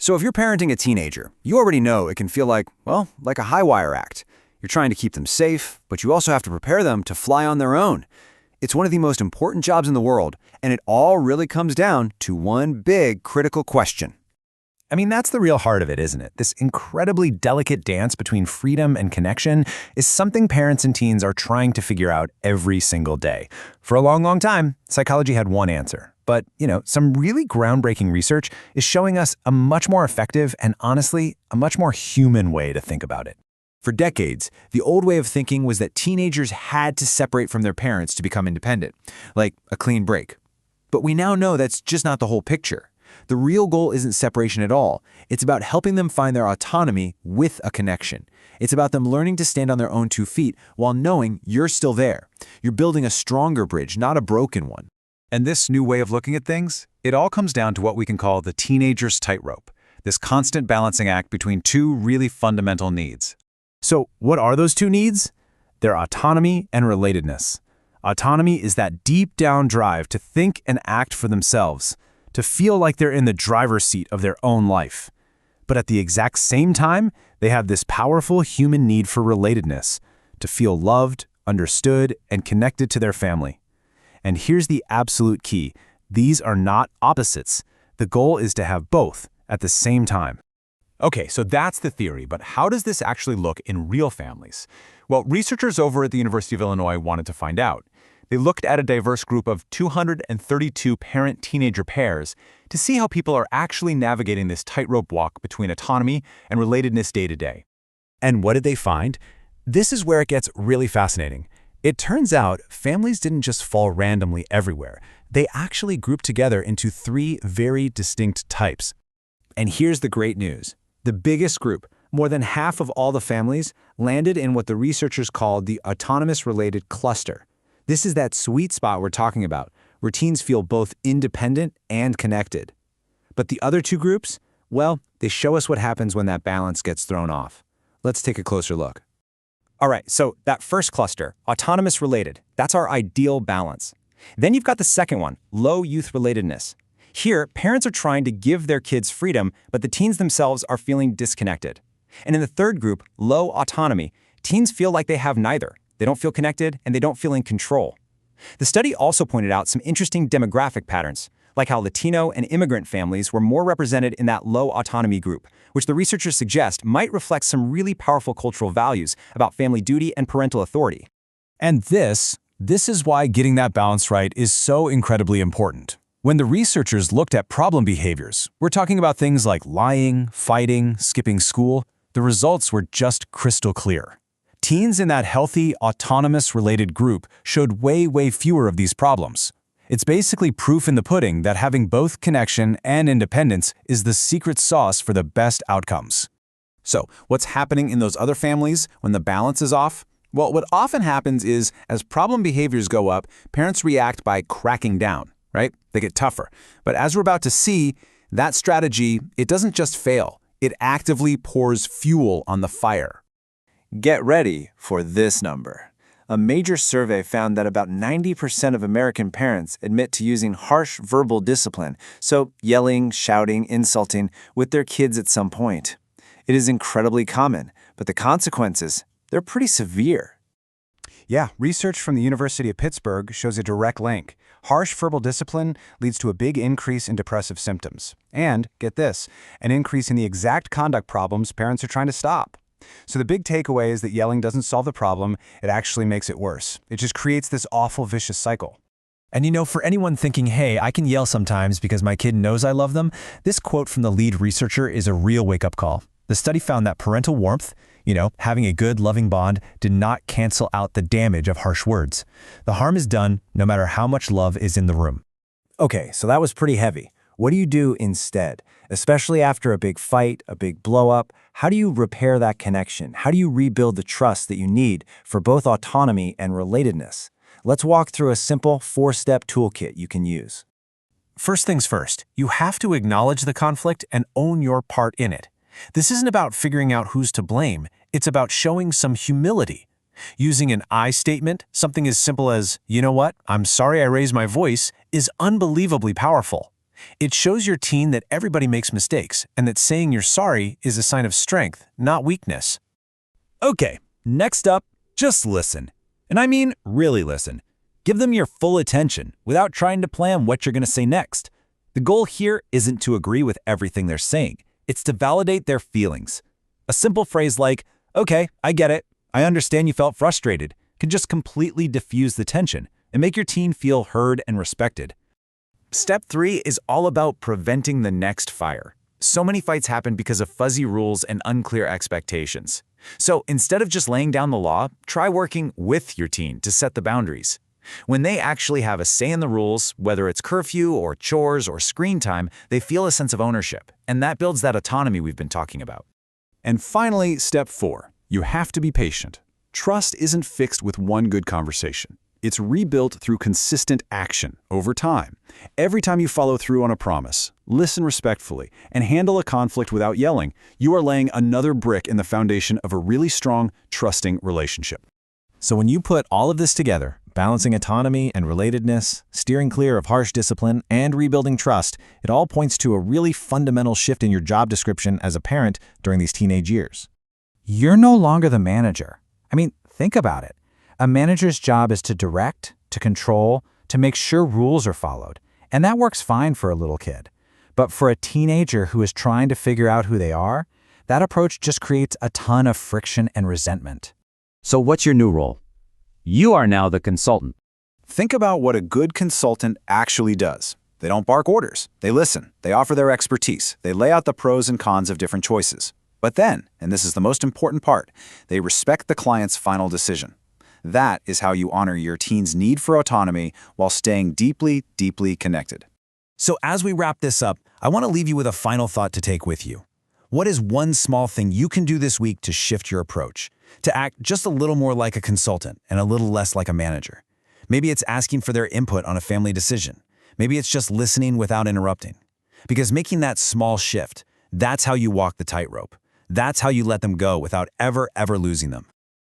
So if you're parenting a teenager, you already know it can feel like, well, like a high wire act. You're trying to keep them safe, but you also have to prepare them to fly on their own. It's one of the most important jobs in the world, and it all really comes down to one big critical question. I mean, that's the real heart of it, isn't it? This incredibly delicate dance between freedom and connection is something parents and teens are trying to figure out every single day. For a long, long time, psychology had one answer. But, some really groundbreaking research is showing us a much more effective and, honestly, a much more human way to think about it. For decades, the old way of thinking was that teenagers had to separate from their parents to become independent, like a clean break. But we now know that's just not the whole picture. The real goal isn't separation at all. It's about helping them find their autonomy with a connection. It's about them learning to stand on their own 2 feet while knowing you're still there. You're building a stronger bridge, not a broken one. And this new way of looking at things, it all comes down to what we can call the teenager's tightrope, this constant balancing act between two really fundamental needs. So what are those two needs? They're autonomy and relatedness. Autonomy is that deep down drive to think and act for themselves, to feel like they're in the driver's seat of their own life. But at the exact same time, they have this powerful human need for relatedness, to feel loved, understood, and connected to their family. And here's the absolute key. These are not opposites. The goal is to have both at the same time. Okay, so that's the theory, but how does this actually look in real families? Well, researchers over at the University of Illinois wanted to find out. They looked at a diverse group of 232 parent-teenager pairs to see how people are actually navigating this tightrope walk between autonomy and relatedness day to day. And what did they find? This is where it gets really fascinating. It turns out families didn't just fall randomly everywhere. They actually grouped together into 3 very distinct types. And here's the great news. The biggest group, more than half of all the families, landed in what the researchers called the autonomous-related cluster. This is that sweet spot we're talking about, where teens feel both independent and connected. But the other 2 groups, well, they show us what happens when that balance gets thrown off. Let's take a closer look. All right, so that first cluster, autonomous-related, that's our ideal balance. Then you've got the second one, low youth relatedness. Here, parents are trying to give their kids freedom, but the teens themselves are feeling disconnected. And in the third group, low autonomy, teens feel like they have neither. They don't feel connected, and they don't feel in control. The study also pointed out some interesting demographic patterns, like how Latino and immigrant families were more represented in that low autonomy group, which the researchers suggest might reflect some really powerful cultural values about family duty and parental authority. And this is why getting that balance right is so incredibly important. When the researchers looked at problem behaviors, we're talking about things like lying, fighting, skipping school, the results were just crystal clear. Teens in that healthy, autonomous-related group showed way fewer of these problems. It's basically proof in the pudding that having both connection and independence is the secret sauce for the best outcomes. So, what's happening in those other families when the balance is off? Well, what often happens is, as problem behaviors go up, parents react by cracking down, right? They get tougher. But as we're about to see, that strategy, it doesn't just fail. It actively pours fuel on the fire. Get ready for this number. A major survey found that about 90% of American parents admit to using harsh verbal discipline, so yelling, shouting, insulting, with their kids at some point. It is incredibly common, but the consequences, they're pretty severe. Yeah, research from the University of Pittsburgh shows a direct link. Harsh verbal discipline leads to a big increase in depressive symptoms. And, get this, an increase in the exact conduct problems parents are trying to stop. So the big takeaway is that yelling doesn't solve the problem, it actually makes it worse. It just creates this awful vicious cycle. And for anyone thinking, hey, I can yell sometimes because my kid knows I love them, this quote from the lead researcher is a real wake-up call. The study found that parental warmth, having a good, loving bond, did not cancel out the damage of harsh words. The harm is done no matter how much love is in the room. Okay, so that was pretty heavy. What do you do instead? Especially after a big fight, a big blow-up, how do you repair that connection? How do you rebuild the trust that you need for both autonomy and relatedness? Let's walk through a simple 4-step toolkit you can use. First things first, you have to acknowledge the conflict and own your part in it. This isn't about figuring out who's to blame, it's about showing some humility. Using an I statement, something as simple as, you know what, I'm sorry I raised my voice, is unbelievably powerful. It shows your teen that everybody makes mistakes and that saying you're sorry is a sign of strength, not weakness. Okay, next up, just listen. And I mean really listen. Give them your full attention without trying to plan what you're going to say next. The goal here isn't to agree with everything they're saying. It's to validate their feelings. A simple phrase like, "Okay, I get it. I understand you felt frustrated," can just completely diffuse the tension and make your teen feel heard and respected. Step 3 is all about preventing the next fire. So many fights happen because of fuzzy rules and unclear expectations. So instead of just laying down the law, try working with your teen to set the boundaries. When they actually have a say in the rules, whether it's curfew or chores or screen time, they feel a sense of ownership, and that builds that autonomy we've been talking about. And finally, step 4. You have to be patient. Trust isn't fixed with one good conversation. It's rebuilt through consistent action over time. Every time you follow through on a promise, listen respectfully, and handle a conflict without yelling, you are laying another brick in the foundation of a really strong, trusting relationship. So when you put all of this together, balancing autonomy and relatedness, steering clear of harsh discipline, and rebuilding trust, it all points to a really fundamental shift in your job description as a parent during these teenage years. You're no longer the manager. I mean, think about it. A manager's job is to direct, to control, to make sure rules are followed. And that works fine for a little kid. But for a teenager who is trying to figure out who they are, that approach just creates a ton of friction and resentment. So what's your new role? You are now the consultant. Think about what a good consultant actually does. They don't bark orders. They listen. They offer their expertise. They lay out the pros and cons of different choices. But then, and this is the most important part, they respect the client's final decision. That is how you honor your teen's need for autonomy while staying deeply, deeply connected. So as we wrap this up, I want to leave you with a final thought to take with you. What is one small thing you can do this week to shift your approach? To act just a little more like a consultant and a little less like a manager? Maybe it's asking for their input on a family decision. Maybe it's just listening without interrupting. Because making that small shift, that's how you walk the tightrope. That's how you let them go without ever losing them.